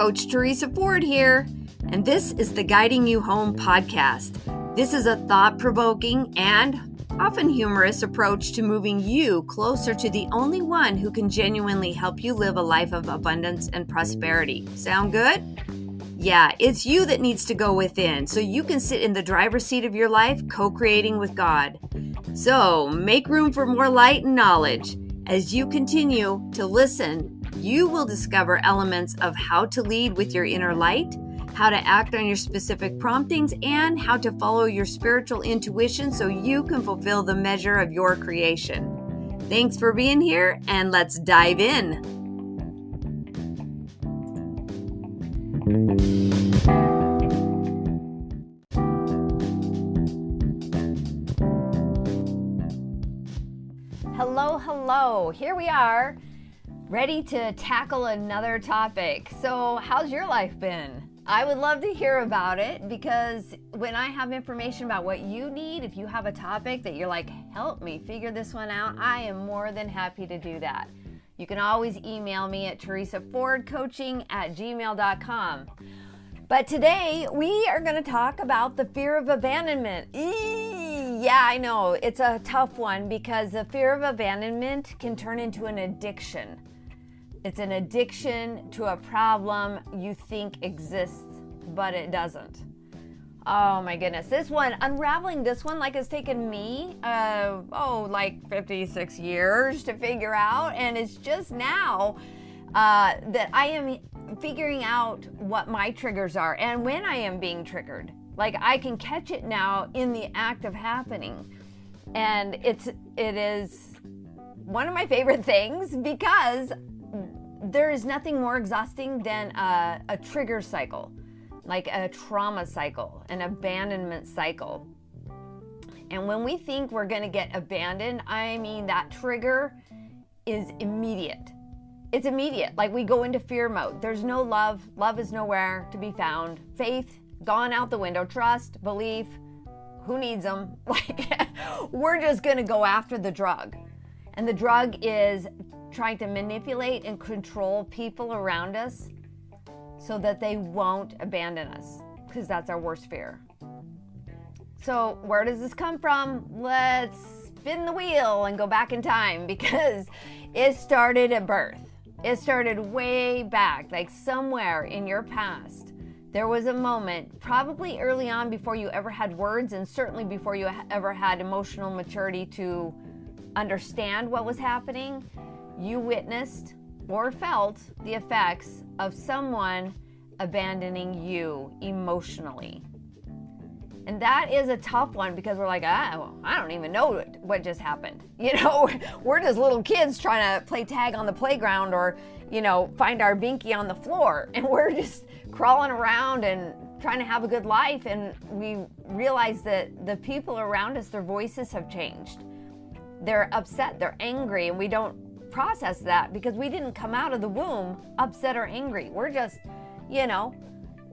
Coach Teresa Ford here, and this is the Guiding You Home podcast. This is a thought-provoking and often humorous approach to moving you closer to the only one who can genuinely help you live a life of abundance and prosperity. Sound good? Yeah, it's you that needs to go within so you can sit in the driver's seat of your life, co-creating with God. So make room for more light and knowledge. As you continue to listen, you will discover elements of how to lead with your inner light, how to act on your specific promptings, and how to follow your spiritual intuition so you can fulfill the measure of your creation. Thanks for being here, and let's dive in. Hello. Here we are, ready to tackle another topic. So how's your life been? I would love to hear about it, because when I have information about what you need, if you have a topic that you're like, help me figure this one out, I am more than happy to do that. You can always email me at teresafordcoaching@gmail.com. But today we are going to talk about the fear of abandonment. Yeah, I know it's a tough one, because the fear of abandonment can turn into an addiction. It's an addiction to a problem you think exists, but it doesn't. Oh my goodness. Unraveling this one, like, it's taken me, like 56 years to figure out. And it's just now that I am figuring out what my triggers are and when I am being triggered. Like, I can catch it now in the act of happening. And it is one of my favorite things, because there is nothing more exhausting than a trigger cycle, like a trauma cycle, an abandonment cycle. And when we think we're going to get abandoned, I mean, that trigger is immediate. It's immediate. Like, we go into fear mode. There's no love. Love is nowhere to be found. Faith gone out the window. Trust, belief, who needs them? Like, we're just going to go after the drug. And the drug is trying to manipulate and control people around us so that they won't abandon us, because that's our worst fear. So where does this come from? Let's spin the wheel and go back in time, because it started at birth. It started way back, like somewhere in your past. There was a moment, probably early on, before you ever had words, and certainly before you ever had emotional maturity to understand what was happening. You witnessed or felt the effects of someone abandoning you emotionally. And that is a tough one, because we're like, I don't even know what just happened. We're just little kids trying to play tag on the playground, or, find our binky on the floor. And we're just crawling around and trying to have a good life. And we realize that the people around us, their voices have changed. They're upset, they're angry, and we don't process that because we didn't come out of the womb upset or angry. We're just,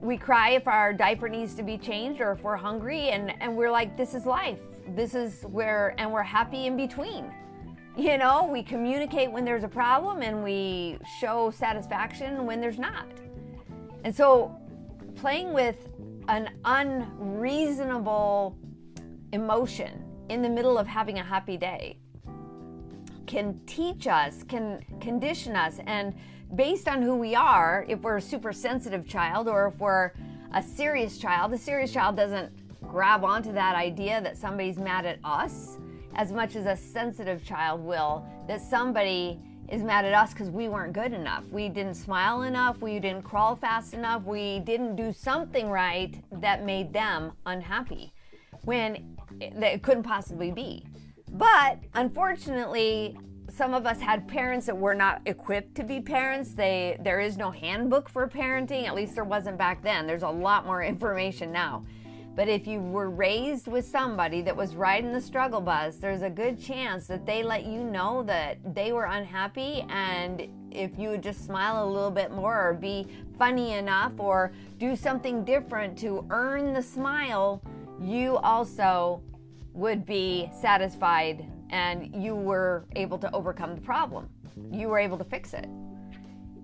we cry if our diaper needs to be changed, or if we're hungry, and we're like, this is life. This is and we're happy in between. We communicate when there's a problem, and we show satisfaction when there's not. And so playing with an unreasonable emotion in the middle of having a happy day can teach us, can condition us, and based on who we are, if we're a super sensitive child, or if we're a serious child doesn't grab onto that idea that somebody's mad at us as much as a sensitive child will, that somebody is mad at us because we weren't good enough. We didn't smile enough, we didn't crawl fast enough, we didn't do something right that made them unhappy, when it couldn't possibly be. But unfortunately, some of us had parents that were not equipped to be parents. There is no handbook for parenting, at least there wasn't back then. There's a lot more information now. But if you were raised with somebody that was riding the struggle bus, there's a good chance that they let you know that they were unhappy, and if you would just smile a little bit more, or be funny enough, or do something different to earn the smile, you also would be satisfied, and you were able to overcome the problem. You were able to fix it.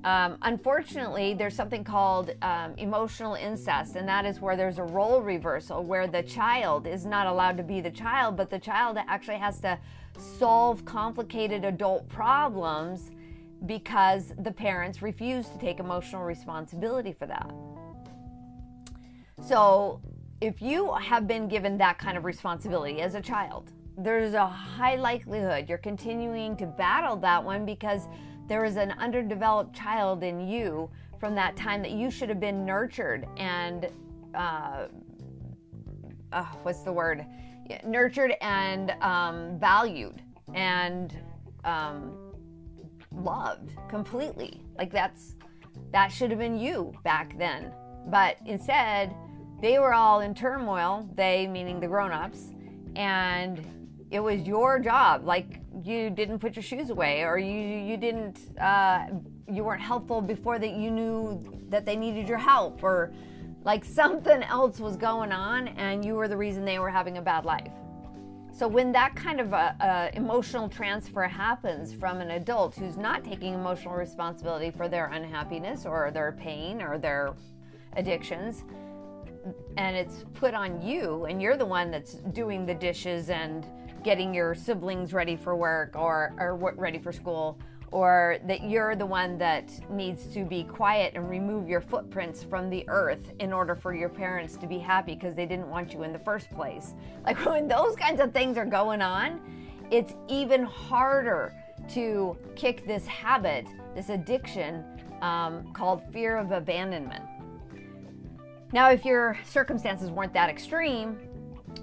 Unfortunately, there's something called emotional incest, and that is where there's a role reversal, where the child is not allowed to be the child, but the child actually has to solve complicated adult problems because the parents refuse to take emotional responsibility for that. So if you have been given that kind of responsibility as a child, there's a high likelihood you're continuing to battle that one because there is an underdeveloped child in you from that time that you should have been nurtured and, nurtured and valued and loved completely. Like that should have been you back then. But instead, they were all in turmoil, they meaning the grown-ups, and it was your job. Like, you didn't put your shoes away, or you didn't, you weren't helpful before that you knew that they needed your help, or like something else was going on and you were the reason they were having a bad life. So when that kind of emotional transfer happens from an adult who's not taking emotional responsibility for their unhappiness or their pain or their addictions, and it's put on you, and you're the one that's doing the dishes and getting your siblings ready for work or ready for school, or that you're the one that needs to be quiet and remove your footprints from the earth in order for your parents to be happy because they didn't want you in the first place. Like, when those kinds of things are going on, it's even harder to kick this habit, this addiction called fear of abandonment. Now, if your circumstances weren't that extreme,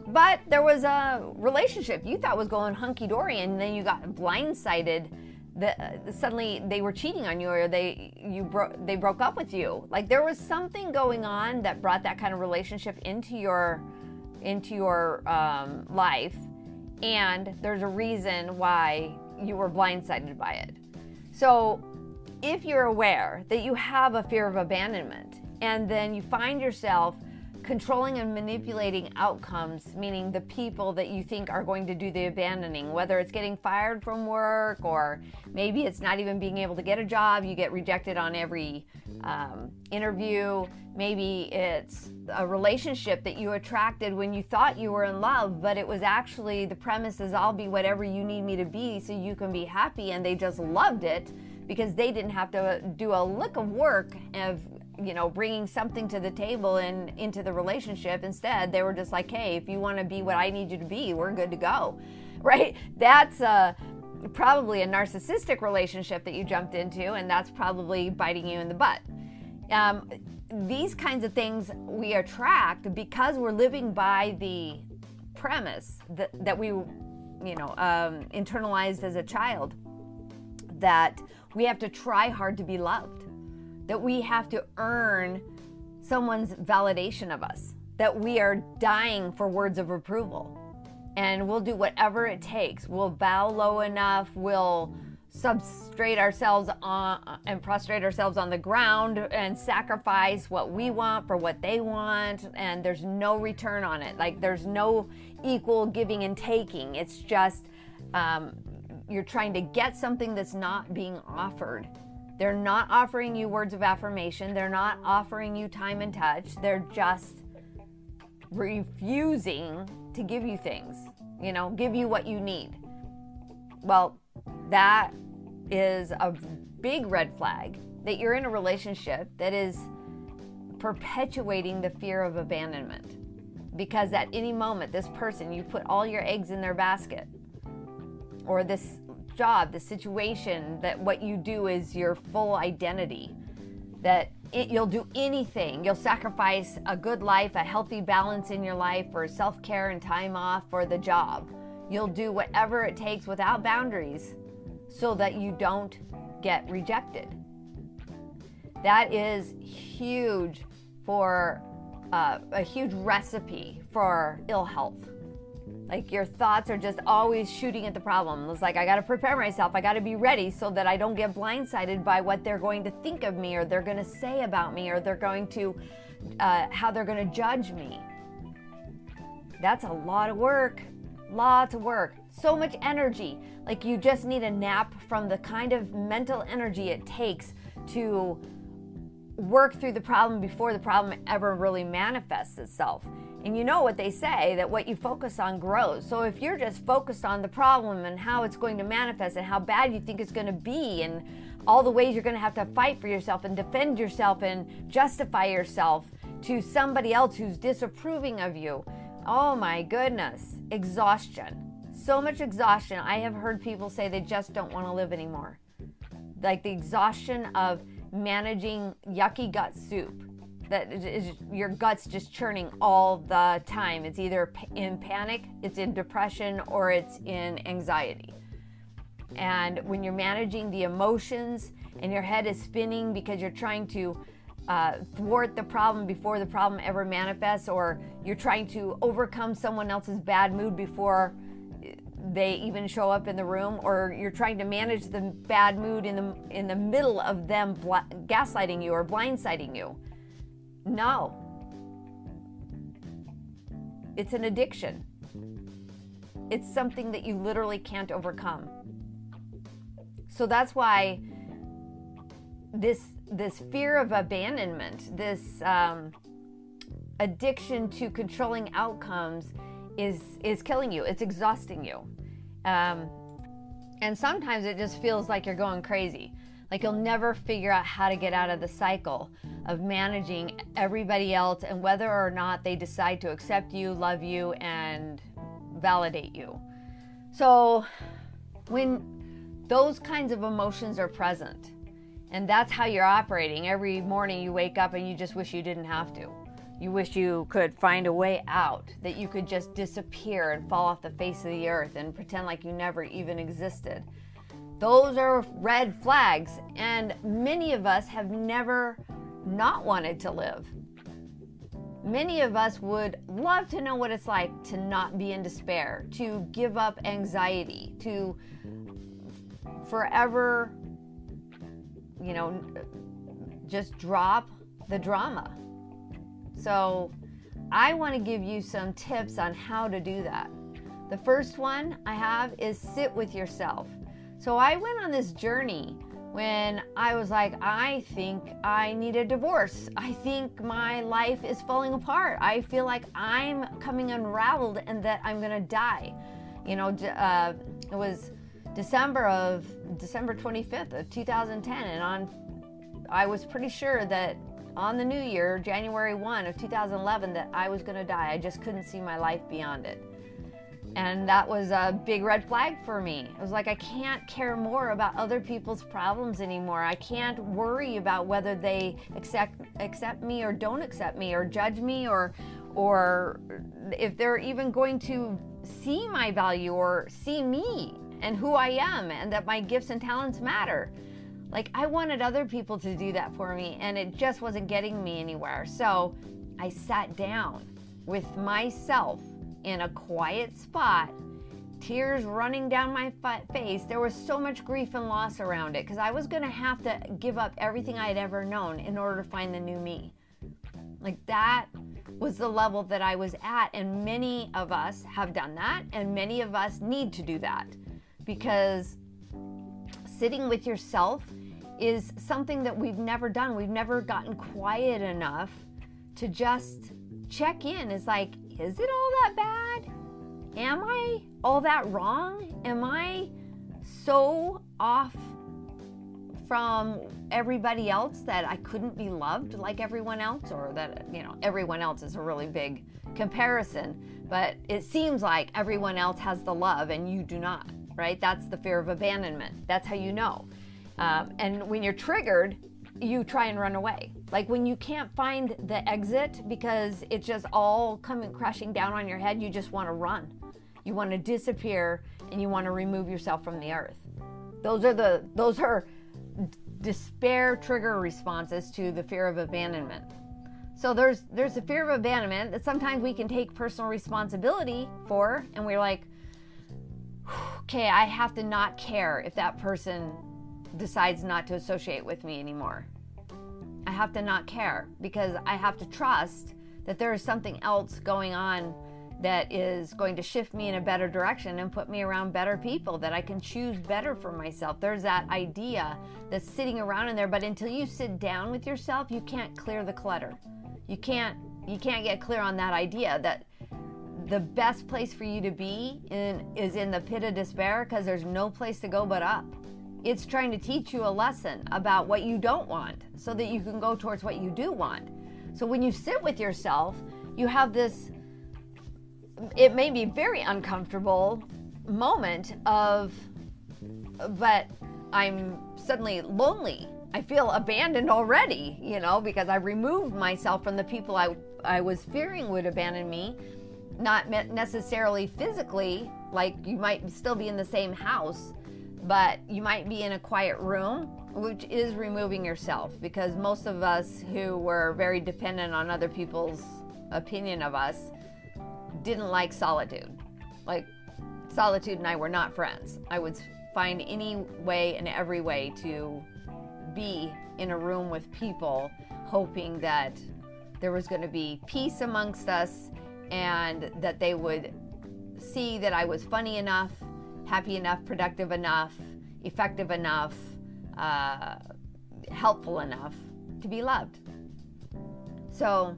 but there was a relationship you thought was going hunky-dory, and then you got blindsided that suddenly they were cheating on you, or they broke up with you. Like, there was something going on that brought that kind of relationship into your life, and there's a reason why you were blindsided by it. So if you're aware that you have a fear of abandonment, and then you find yourself controlling and manipulating outcomes, meaning the people that you think are going to do the abandoning, whether it's getting fired from work, or maybe it's not even being able to get a job, you get rejected on every interview. Maybe it's a relationship that you attracted when you thought you were in love, but it was actually the premise is I'll be whatever you need me to be so you can be happy, and they just loved it because they didn't have to do a lick of work of bringing something to the table and into the relationship. Instead, they were just like, hey, if you want to be what I need you to be, we're good to go, right? That's probably a narcissistic relationship that you jumped into, and that's probably biting you in the butt. These kinds of things we attract because we're living by the premise that we, internalized as a child, that we have to try hard to be loved, that we have to earn someone's validation of us, that we are dying for words of approval, and we'll do whatever it takes. We'll bow low enough, we'll substrate ourselves on and prostrate ourselves on the ground and sacrifice what we want for what they want, and there's no return on it. Like, there's no equal giving and taking. It's just you're trying to get something that's not being offered. They're not offering you words of affirmation. They're not offering you time and touch. They're just refusing to give you things, give you what you need. Well, that is a big red flag that you're in a relationship that is perpetuating the fear of abandonment. Because at any moment, this person, you put all your eggs in their basket, or this job, the situation, that what you do is your full identity, that you'll do anything. You'll sacrifice a good life, a healthy balance in your life, for self-care and time off for the job. You'll do whatever it takes without boundaries so that you don't get rejected. That is huge for a huge recipe for ill health. Like, your thoughts are just always shooting at the problem. It's like, I got to prepare myself. I got to be ready so that I don't get blindsided by what they're going to think of me, or they're going to say about me, or they're going to, how they're going to judge me. That's a lot of work. Lots of work. So much energy. Like, you just need a nap from the kind of mental energy it takes to work through the problem before the problem ever really manifests itself. And you know what they say, that what you focus on grows. So if you're just focused on the problem and how it's going to manifest and how bad you think it's going to be and all the ways you're going to have to fight for yourself and defend yourself and justify yourself to somebody else who's disapproving of you, oh my goodness, exhaustion. So much exhaustion. I have heard people say they just don't want to live anymore. Like the exhaustion of managing yucky gut soup. That is your gut's just churning all the time. It's either in panic, it's in depression, or it's in anxiety. And when you're managing the emotions and your head is spinning because you're trying to thwart the problem before the problem ever manifests, or you're trying to overcome someone else's bad mood before they even show up in the room, or you're trying to manage the bad mood in the middle of them gaslighting you or blindsiding you. No. It's an addiction. It's something that you literally can't overcome. So that's why this fear of abandonment, this addiction to controlling outcomes is killing you. It's exhausting you. And sometimes it just feels like you're going crazy. Like you'll never figure out how to get out of the cycle of managing everybody else and whether or not they decide to accept you, love you, and validate you. So when those kinds of emotions are present, and that's how you're operating, every morning you wake up and you just wish you didn't have to. You wish you could find a way out, that you could just disappear and fall off the face of the earth and pretend like you never even existed. Those are red flags, and many of us have never not wanted to live. Many of us would love to know what it's like to not be in despair, to give up anxiety, to forever, just drop the drama. So I want to give you some tips on how to do that. The first one I have is sit with yourself. So I went on this journey when I was like, I think I need a divorce. I think my life is falling apart. I feel like I'm coming unraveled and that I'm gonna die. It was December 25th of 2010, and I was pretty sure that on the new year, January 1 of 2011, that I was gonna die. I just couldn't see my life beyond it. And that was a big red flag for me. It was like, I can't care more about other people's problems anymore. I can't worry about whether they accept me or don't accept me, or judge me, or if they're even going to see my value or see me and who I am and that my gifts and talents matter. Like, I wanted other people to do that for me, and it just wasn't getting me anywhere. So I sat down with myself in a quiet spot, tears running down my face. There was so much grief and loss around it because I was going to have to give up everything I had ever known in order to find the new me. Like, that was the level that I was at, and many of us have done that, and many of us need to do that, because sitting with yourself is something that we've never done. We've never gotten quiet enough to just check in. It's like, is it all that bad? Am I all that wrong? Am I so off from everybody else that I couldn't be loved like everyone else? Or that, everyone else is a really big comparison, but it seems like everyone else has the love and you do not, right? That's the fear of abandonment. That's how you know. And when you're triggered, you try and run away. Like when you can't find the exit because it's just all coming crashing down on your head, you just want to run. You want to disappear and you want to remove yourself from the earth. Those are despair trigger responses to the fear of abandonment. So there's the fear of abandonment that sometimes we can take personal responsibility for, and we're like, okay, I have to not care if that person decides not to associate with me anymore. I have to not care because I have to trust that there is something else going on that is going to shift me in a better direction and put me around better people, that I can choose better for myself. There's that idea that's sitting around in there, but until you sit down with yourself, you can't clear the clutter. You can't get clear on that idea that the best place for you to be is in the pit of despair, because there's no place to go but up. It's trying to teach you a lesson about what you don't want so that you can go towards what you do want. So when you sit with yourself, you have this, it may be very uncomfortable moment of, but I'm suddenly lonely. I feel abandoned already, because I removed myself from the people I was fearing would abandon me. Not necessarily physically, like you might still be in the same house, but you might be in a quiet room, which is removing yourself, because most of us who were very dependent on other people's opinion of us didn't like solitude. Like, solitude and I were not friends. I would find any way and every way to be in a room with people, hoping that there was going to be peace amongst us and that they would see that I was funny enough, happy enough, productive enough, effective enough, helpful enough to be loved. So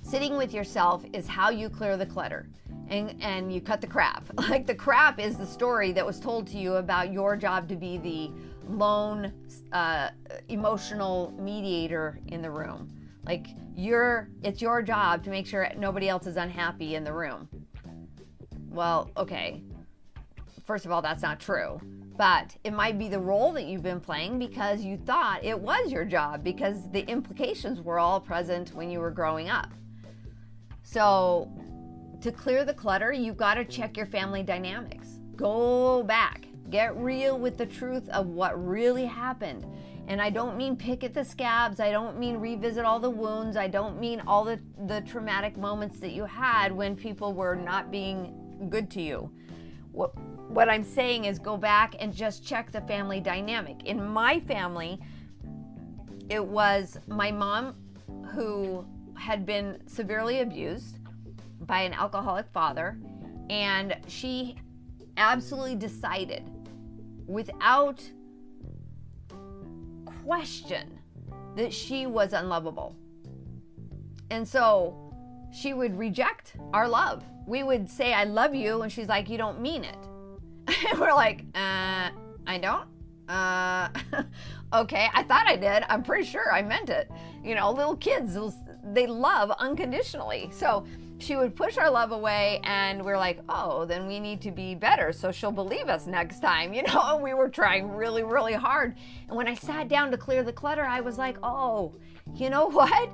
sitting with yourself is how you clear the clutter and you cut the crap. Like, the crap is the story that was told to you about your job to be the lone emotional mediator in the room. Like, it's your job to make sure nobody else is unhappy in the room. Well, okay. First of all, that's not true. But it might be the role that you've been playing because you thought it was your job, because the implications were all present when you were growing up. So to clear the clutter, you've got to check your family dynamics. Go back. Get real with the truth of what really happened. And I don't mean pick at the scabs. I don't mean revisit all the wounds. I don't mean all the traumatic moments that you had when people were not being good to you. What I'm saying is go back and just check the family dynamic. In my family, it was my mom, who had been severely abused by an alcoholic father, and she absolutely decided without question that she was unlovable. And so she would reject our love. We would say, "I love you," and she's like, "You don't mean it." And we're like, I don't? Okay, I thought I did. I'm pretty sure I meant it. Little kids, they love unconditionally. So she would push our love away, and we're like, oh, then we need to be better so she'll believe us next time. And we were trying really, really hard. And when I sat down to clear the clutter, I was like, oh, you know what?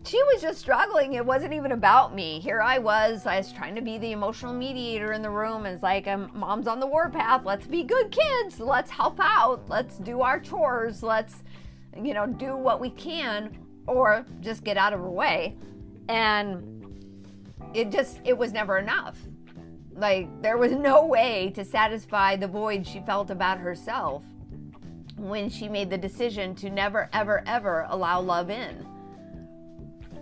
She was just struggling. It wasn't even about me. Here I was trying to be the emotional mediator in the room. And it's like, mom's on the warpath. Let's be good kids. Let's help out. Let's do our chores. Let's, do what we can, or just get out of her way. And it was never enough. Like, there was no way to satisfy the void she felt about herself when she made the decision to never, ever, ever allow love in.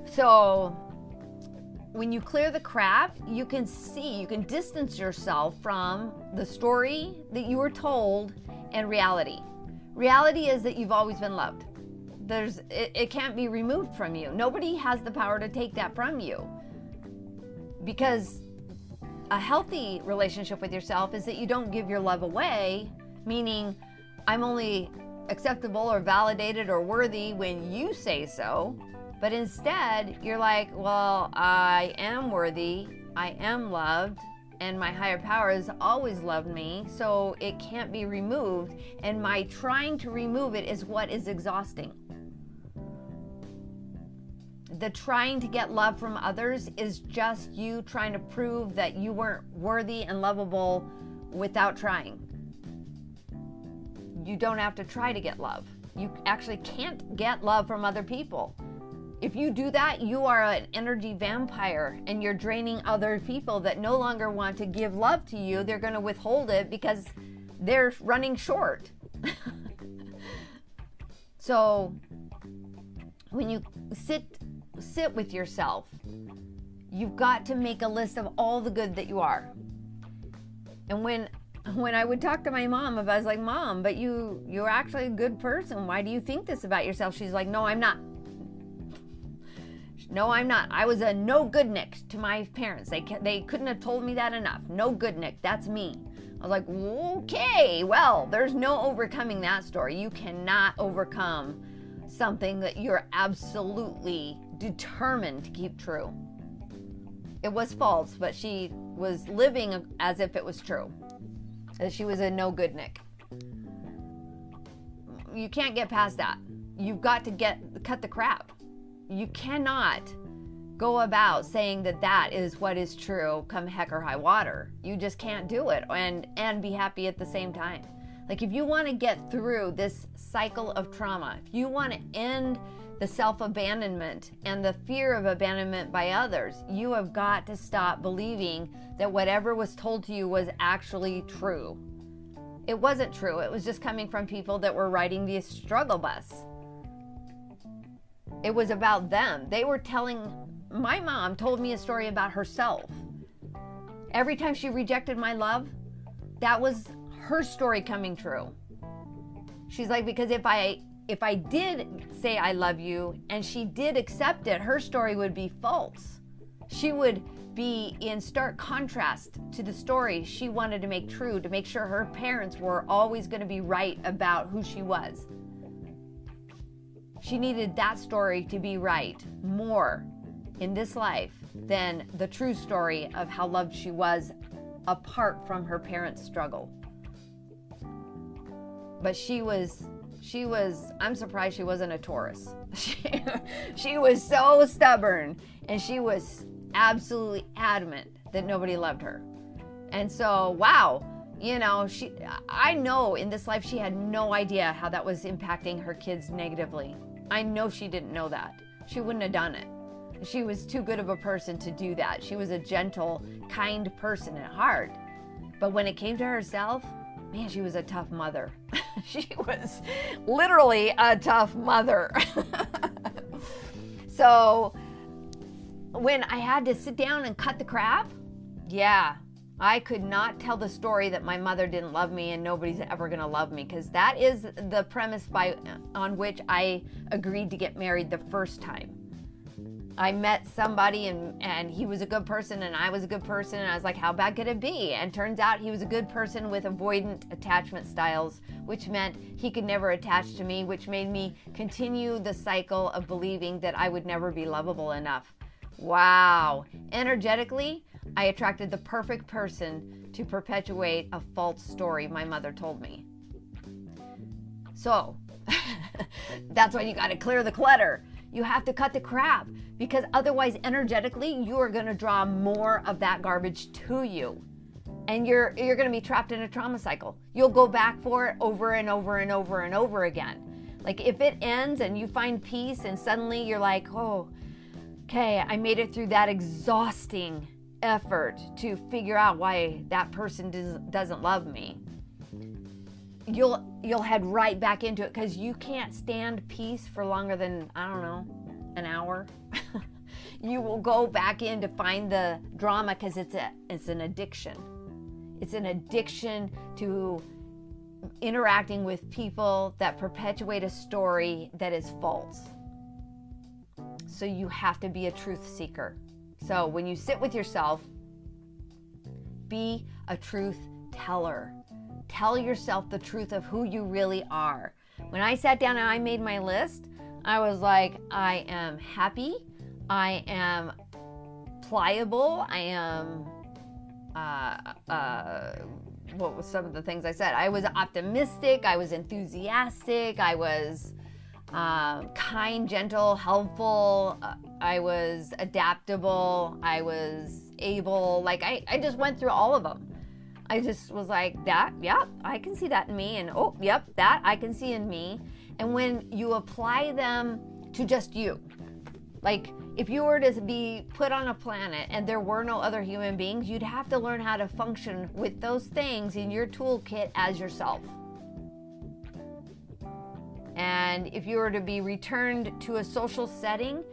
So when you clear the crap, you can distance yourself from the story that you were told and reality. Reality is that you've always been loved. It can't be removed from you. Nobody has the power to take that from you. Because a healthy relationship with yourself is that you don't give your love away, meaning I'm only acceptable or validated or worthy when you say so. But instead, you're like, well, I am worthy, I am loved, and my higher power has always loved me, so it can't be removed, and my trying to remove it is what is exhausting. The trying to get love from others is just you trying to prove that you weren't worthy and lovable without trying. You don't have to try to get love. You actually can't get love from other people. If you do that, you are an energy vampire, and you're draining other people that no longer want to give love to you. They're going to withhold it because they're running short. So when you sit with yourself You've got to make a list of all the good that you are. And when I would talk to my mom, I was like, Mom, but you're actually a good person. Why do you think this about yourself? She's like, no, I'm not. No, I'm not. I was a no good Nick to my parents. They couldn't have told me that enough. No good Nick. That's me. I was like, okay, well, there's no overcoming that story. You cannot overcome something that you're absolutely determined to keep true. It was false, but she was living as if it was true. That she was a no good Nick. You can't get past that. You've got to cut the crap. You cannot go about saying that is what is true come heck or high water. You just can't do it and be happy at the same time. Like, if you want to get through this cycle of trauma, if you want to end the self-abandonment and the fear of abandonment by others, you have got to stop believing that whatever was told to you was actually true. It wasn't true. It was just coming from people that were riding the struggle bus. It was about them. My mom told me a story about herself. Every time she rejected my love, that was her story coming true. She's like, because if I did say I love you and she did accept it, her story would be false. She would be in stark contrast to the story she wanted to make true, to make sure her parents were always going to be right about who she was. She needed that story to be right more in this life than the true story of how loved she was apart from her parents' struggle. But she was, I'm surprised she wasn't a Taurus. She was so stubborn, and she was absolutely adamant that nobody loved her. And so, wow, I know in this life she had no idea how that was impacting her kids negatively. I know she didn't know that. She wouldn't have done it. She was too good of a person to do that. She was a gentle, kind person at heart. But when it came to herself, man, she was a tough mother. She was literally a tough mother. So when I had to sit down and cut the crap, yeah, I could not tell the story that my mother didn't love me and nobody's ever going to love me, because that is the premise on which I agreed to get married the first time. I met somebody and he was a good person and I was a good person, and I was like, how bad could it be? And turns out he was a good person with avoidant attachment styles, which meant he could never attach to me, which made me continue the cycle of believing that I would never be lovable enough. Wow. Energetically, I attracted the perfect person to perpetuate a false story my mother told me. So, that's why you got to clear the clutter. You have to cut the crap, because otherwise, energetically, you are going to draw more of that garbage to you. And you're going to be trapped in a trauma cycle. You'll go back for it over and over and over and over again. Like, if it ends and you find peace and suddenly you're like, oh, okay, I made it through that exhausting effort to figure out why that person doesn't love me, you'll head right back into it, because you can't stand peace for longer than, I don't know, an hour. You will go back in to find the drama, because it's an addiction. It's an addiction to interacting with people that perpetuate a story that is false. So you have to be a truth seeker. So when you sit with yourself, be a truth teller. Tell yourself the truth of who you really are. When I sat down and I made my list, I was like, I am happy, I am pliable, I am, what was some of the things I said? I was optimistic, I was enthusiastic, I was kind, gentle, helpful, I was adaptable, I was able, like I just went through all of them. I just was like, that, yep, I can see that in me, and oh, yep, that I can see in me. And when you apply them to just you, like if you were to be put on a planet and there were no other human beings, you'd have to learn how to function with those things in your toolkit as yourself. And if you were to be returned to a social setting,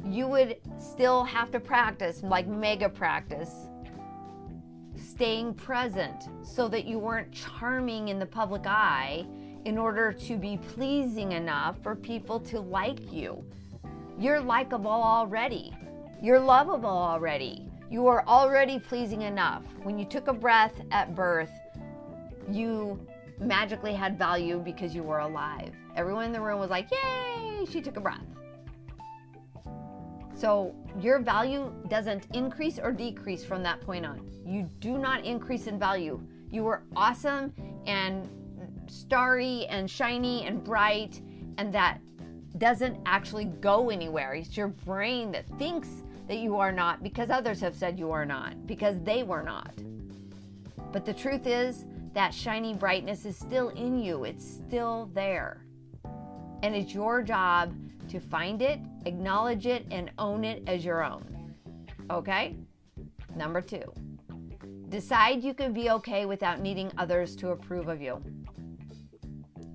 you would still have to practice, like mega practice, staying present so that you weren't charming in the public eye in order to be pleasing enough for people to like you. You're likable already. You're lovable already. You are already pleasing enough. When you took a breath at birth, you magically had value because you were alive. Everyone in the room was like, yay, she took a breath. So your value doesn't increase or decrease from that point on. You do not increase in value. You were awesome and starry and shiny and bright, and that doesn't actually go anywhere. It's your brain that thinks that you are not because others have said you are not, because they were not. But the truth is that shiny brightness is still in you. It's still there. And it's your job to find it, acknowledge it, and own it as your own. Okay? Number 2, decide you can be okay without needing others to approve of you.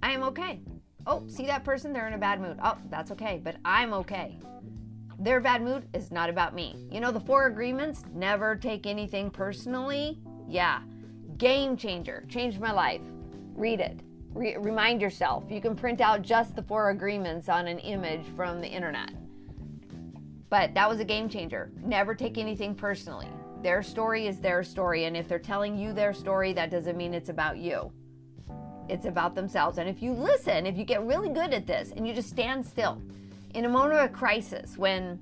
I am okay. Oh, see that person? They're in a bad mood. Oh, that's okay, but I'm okay. Their bad mood is not about me. You know the 4 agreements? Never take anything personally? Yeah. Game changer. Changed my life. Read it. Remind yourself. You can print out just the 4 agreements on an image from the internet. But that was a game changer. Never take anything personally. Their story is their story, and if they're telling you their story, that doesn't mean it's about you. It's about themselves. And if you listen, if you get really good at this and you just stand still in a moment of crisis when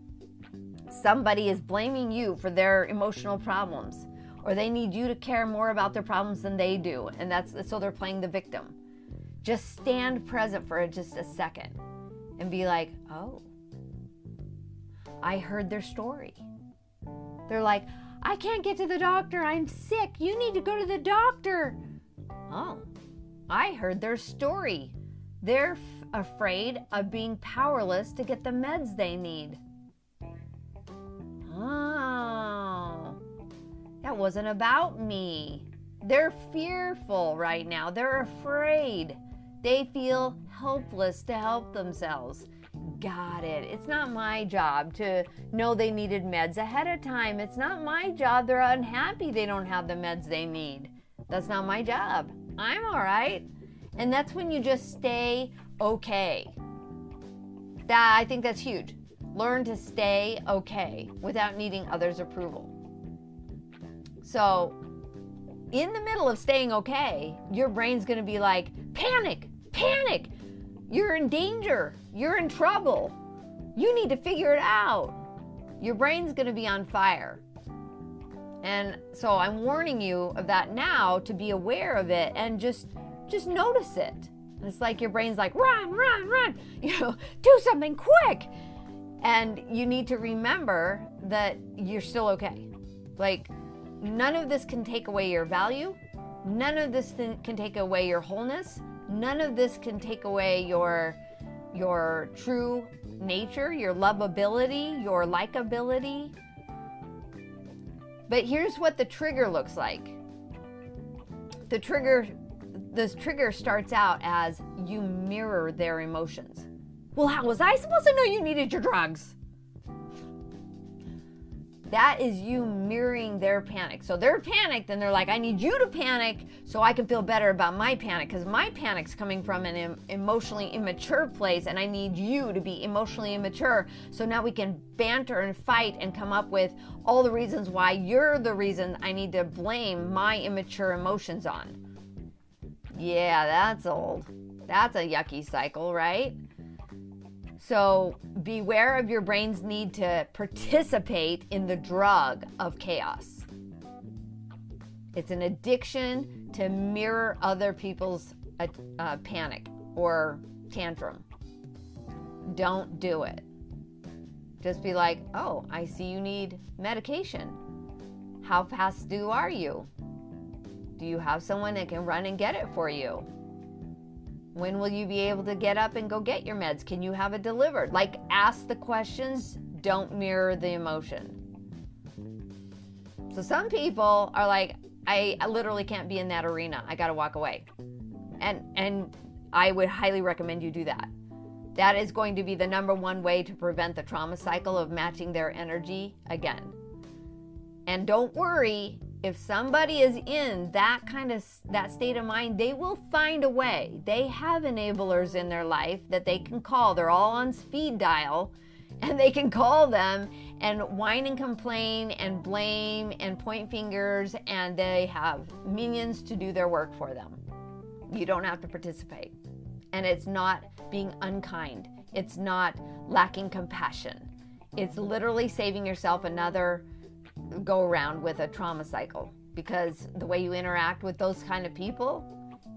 somebody is blaming you for their emotional problems, or they need you to care more about their problems than they do, and so they're playing the victim, just stand present for just a second and be like, oh, I heard their story. They're like, I can't get to the doctor. I'm sick. You need to go to the doctor. Oh, I heard their story. They're afraid of being powerless to get the meds they need. Oh, that wasn't about me. They're fearful right now. They're afraid. They feel helpless to help themselves. Got it. It's not my job to know they needed meds ahead of time. It's not my job. They're unhappy they don't have the meds they need. That's not my job. I'm all right. And that's when you just stay okay. I think that's huge. Learn to stay okay without needing others' approval. So, in the middle of staying okay, your brain's going to be like, panic, panic. You're in danger. You're in trouble. You need to figure it out. Your brain's going to be on fire. And so I'm warning you of that now, to be aware of it and just notice it. It's like your brain's like, run, run, run. Do something quick. And you need to remember that you're still okay. Like, none of this can take away your value. None of this can take away your wholeness. None of this can take away your true nature, your lovability, your likability. But here's what the trigger looks like. This trigger starts out as you mirror their emotions. Well, how was I supposed to know you needed your drugs? That is you mirroring their panic. So they're panicked and they're like, I need you to panic so I can feel better about my panic, because my panic's coming from an emotionally immature place, and I need you to be emotionally immature so now we can banter and fight and come up with all the reasons why you're the reason I need to blame my immature emotions on. Yeah, that's old. That's a yucky cycle, right? So beware of your brain's need to participate in the drug of chaos. It's an addiction to mirror other people's panic or tantrum. Don't do it. Just be like, oh, I see you need medication. How fast are you? Do you have someone that can run and get it for you? When will you be able to get up and go get your meds? Can you have it delivered? Like, ask the questions, don't mirror the emotion. So some people are like, I literally can't be in that arena. I gotta walk away. And I would highly recommend you do that. That is going to be the number one way to prevent the trauma cycle of matching their energy again. And don't worry, if somebody is in that state of mind, they will find a way. They have enablers in their life that they can call. They're all on speed dial, and they can call them and whine and complain and blame and point fingers, and they have minions to do their work for them. You don't have to participate. And it's not being unkind. It's not lacking compassion. It's literally saving yourself another go around with a trauma cycle, because the way you interact with those kind of people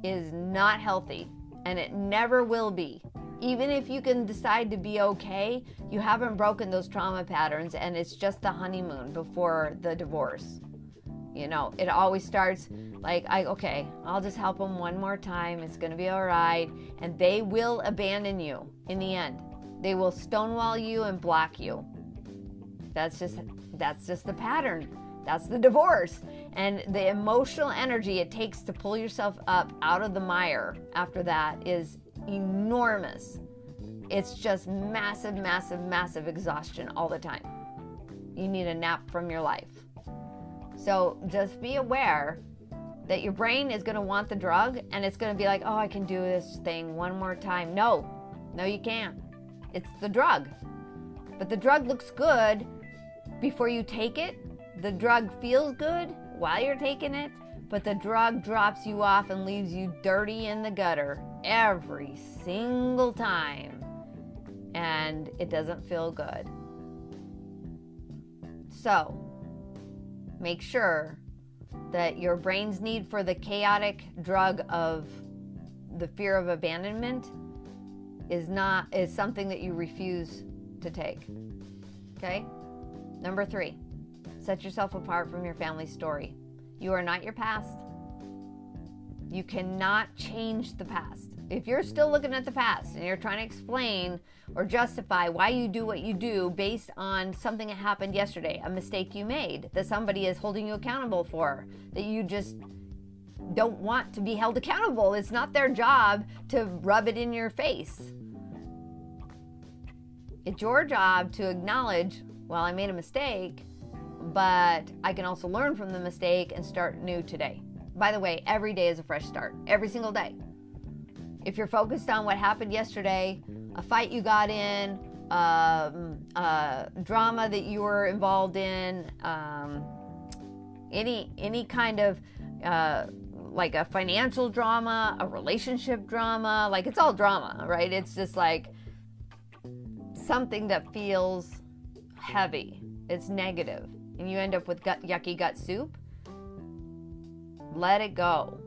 is not healthy, and it never will be. Even if you can decide to be okay, you haven't broken those trauma patterns, and it's just the honeymoon before the divorce. You know, it always starts like, okay, I'll just help them one more time. It's going to be all right. And they will abandon you in the end. They will stonewall you and block you. That's just the pattern. That's the divorce. And the emotional energy it takes to pull yourself up out of the mire after that is enormous. It's just massive, massive, massive exhaustion all the time. You need a nap from your life. So just be aware that your brain is going to want the drug, and it's going to be like, oh, I can do this thing one more time. No, you can't. It's the drug. But the drug looks good before you take it. The drug feels good while you're taking it, but the drug drops you off and leaves you dirty in the gutter every single time. And it doesn't feel good. So, make sure that your brain's need for the chaotic drug of the fear of abandonment is something that you refuse to take. Okay? Number 3, set yourself apart from your family story. You are not your past. You cannot change the past. If you're still looking at the past and you're trying to explain or justify why you do what you do based on something that happened yesterday, a mistake you made, that somebody is holding you accountable for, that you just don't want to be held accountable. It's not their job to rub it in your face. It's your job to acknowledge, well, I made a mistake, but I can also learn from the mistake and start new today. By the way, every day is a fresh start, every single day. If you're focused on what happened yesterday, a fight you got in, drama that you were involved in, any kind of like a financial drama, a relationship drama, like it's all drama, right? It's just like something that feels heavy. It's negative, and you end up with yucky gut soup. Let it go.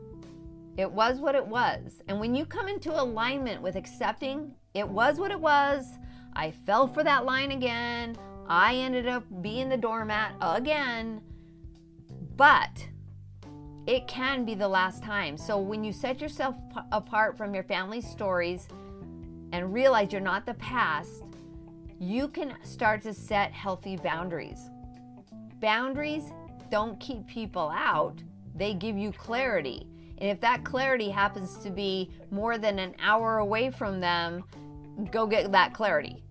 It was what it was. And when you come into alignment with accepting, it was what it was, I fell for that line again, I ended up being the doormat again, but it can be the last time. So when you set yourself apart from your family's stories and realize you're not the past, you can start to set healthy boundaries. Boundaries don't keep people out, they give you clarity. And if that clarity happens to be more than an hour away from them, go get that clarity.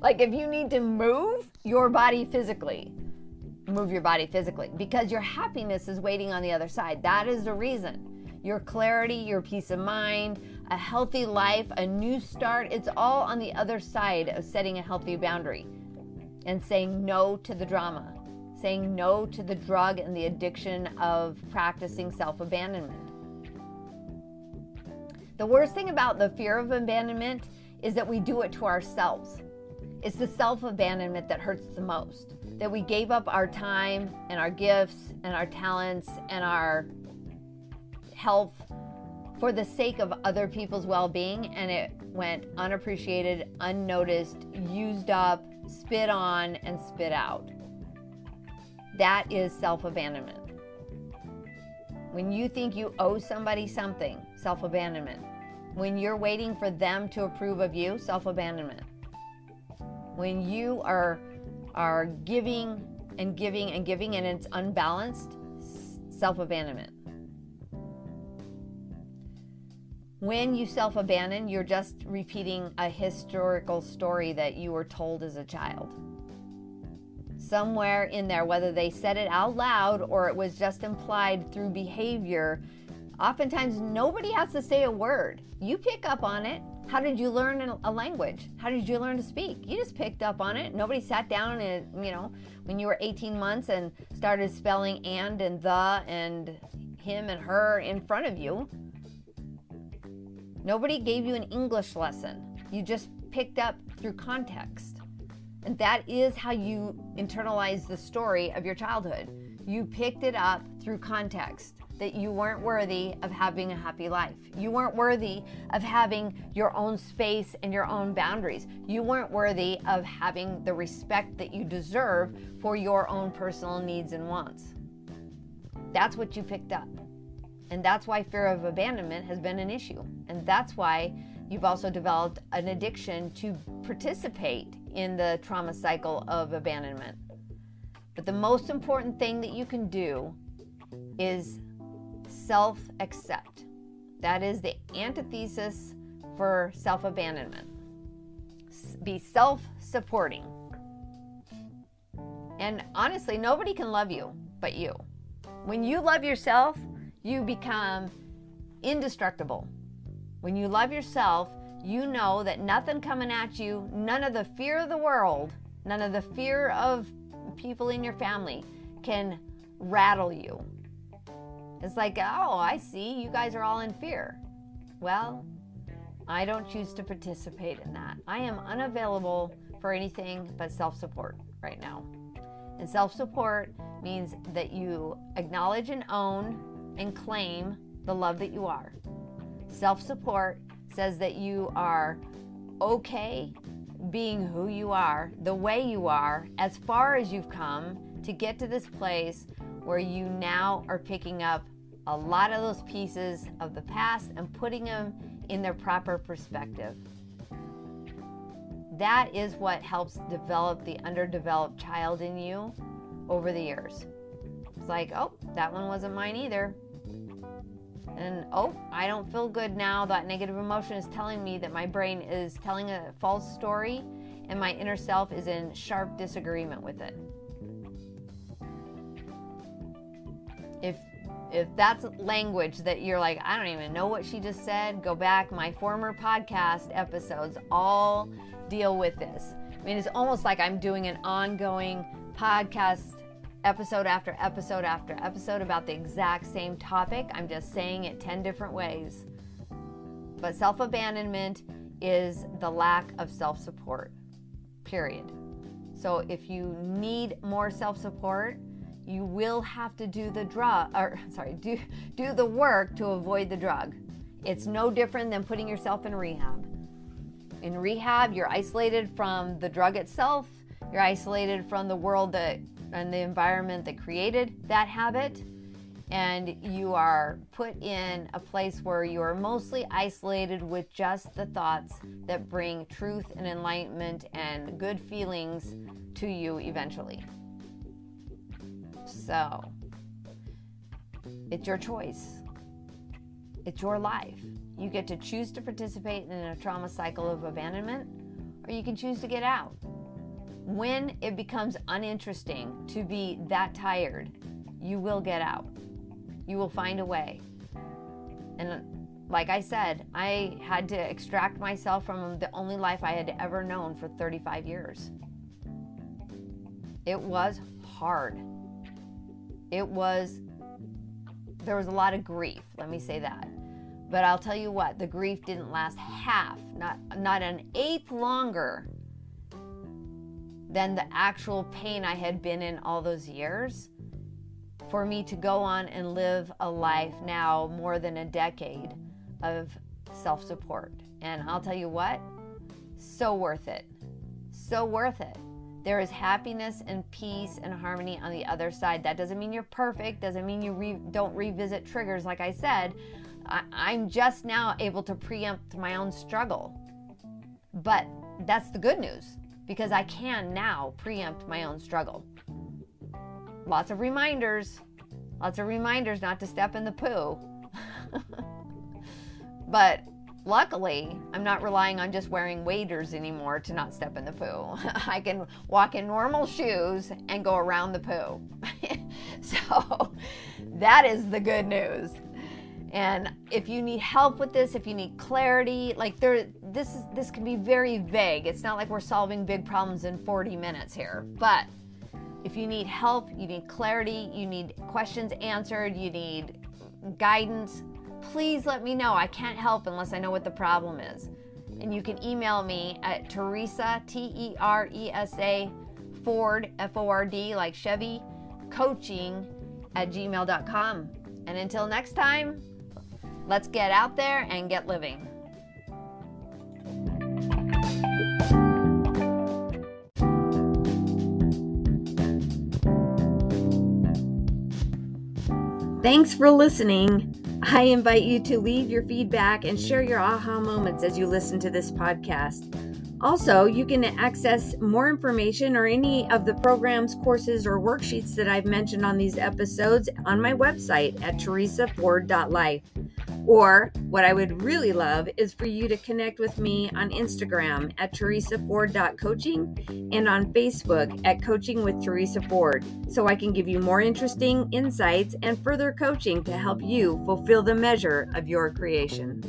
Like if you need to move your body physically, move your body physically, because your happiness is waiting on the other side. That is the reason. Your clarity, your peace of mind, a healthy life, a new start, it's all on the other side of setting a healthy boundary and saying no to the drama. Saying no to the drug and the addiction of practicing self-abandonment. The worst thing about the fear of abandonment is that we do it to ourselves. It's the self-abandonment that hurts the most. That we gave up our time and our gifts and our talents and our health for the sake of other people's well-being, and it went unappreciated, unnoticed, used up, spit on, and spit out. That is self-abandonment. When you think you owe somebody something, self-abandonment. When you're waiting for them to approve of you, self-abandonment. When you are giving and giving and giving and it's unbalanced, self-abandonment. When you self-abandon, you're just repeating a historical story that you were told as a child. Somewhere in there, whether they said it out loud or it was just implied through behavior, oftentimes nobody has to say a word. You pick up on it. How did you learn a language? How did you learn to speak? You just picked up on it. Nobody sat down and, when you were 18 months and started spelling and the and him and her in front of you. Nobody gave you an English lesson. You just picked up through context. And that is how you internalize the story of your childhood. You picked it up through context, that you weren't worthy of having a happy life. You weren't worthy of having your own space and your own boundaries. You weren't worthy of having the respect that you deserve for your own personal needs and wants. That's what you picked up. And that's why fear of abandonment has been an issue. And that's why you've also developed an addiction to participate in the trauma cycle of abandonment. But the most important thing that you can do is self-accept. That is the antithesis for self-abandonment. Be self-supporting. And honestly, nobody can love you but you. When you love yourself, you become indestructible. When you love yourself, you know that nothing coming at you, none of the fear of the world, none of the fear of people in your family can rattle you. It's like, oh, I see, you guys are all in fear. Well, I don't choose to participate in that. I am unavailable for anything but self-support right now. And self-support means that you acknowledge and own and claim the love that you are. Self-support says that you are okay being who you are, the way you are, as far as you've come to get to this place where you now are picking up a lot of those pieces of the past and putting them in their proper perspective. That is what helps develop the underdeveloped child in you over the years. It's like, oh, that one wasn't mine either. And oh, I don't feel good now. That negative emotion is telling me that my brain is telling a false story and my inner self is in sharp disagreement with it. If that's language that you're like, I don't even know what she just said, go back. My former podcast episodes all deal with this. I mean, it's almost like I'm doing an ongoing podcast episode after episode after episode about the exact same topic. I'm just saying it 10 different ways. But self-abandonment is the lack of self-support, period. So if you need more self-support, you will have to do the do the work to avoid the drug. It's no different than putting yourself in rehab. In rehab, you're isolated from the drug itself. You're isolated from the world and the environment that created that habit. And you are put in a place where you are mostly isolated with just the thoughts that bring truth and enlightenment and good feelings to you eventually. So, it's your choice. It's your life. You get to choose to participate in a trauma cycle of abandonment, or you can choose to get out. When it becomes uninteresting to be that tired, you will get out. You will find a way. And like I said, I had to extract myself from the only life I had ever known for 35 years. It was hard. There was a lot of grief, let me say that. But I'll tell you what, the grief didn't last half, not an eighth longer than the actual pain I had been in all those years for me to go on and live a life now more than a decade of self-support. And I'll tell you what, so worth it. So worth it. There is happiness and peace and harmony on the other side. That doesn't mean you're perfect, doesn't mean you don't revisit triggers. Like I said, I'm just now able to preempt my own struggle. But that's the good news, because I can now preempt my own struggle. Lots of reminders not to step in the poo. But Luckily, I'm not relying on just wearing waders anymore to not step in the poo. I can walk in normal shoes and go around the poo. So that is the good news. And if you need help with this, if you need clarity, like this can be very vague. It's not like we're solving big problems in 40 minutes here. But if you need help, you need clarity, you need questions answered, you need guidance, please let me know. I can't help unless I know what the problem is. And you can email me at Teresa, Teresa Ford, Ford, like Chevy, coaching @gmail.com. And until next time, let's get out there and get living. Thanks for listening. I invite you to leave your feedback and share your aha moments as you listen to this podcast. Also, you can access more information or any of the programs, courses, or worksheets that I've mentioned on these episodes on my website at teresaford.life. Or what I would really love is for you to connect with me on Instagram at teresaford.coaching and on Facebook at Coaching with Teresa Ford, so I can give you more interesting insights and further coaching to help you fulfill the measure of your creation.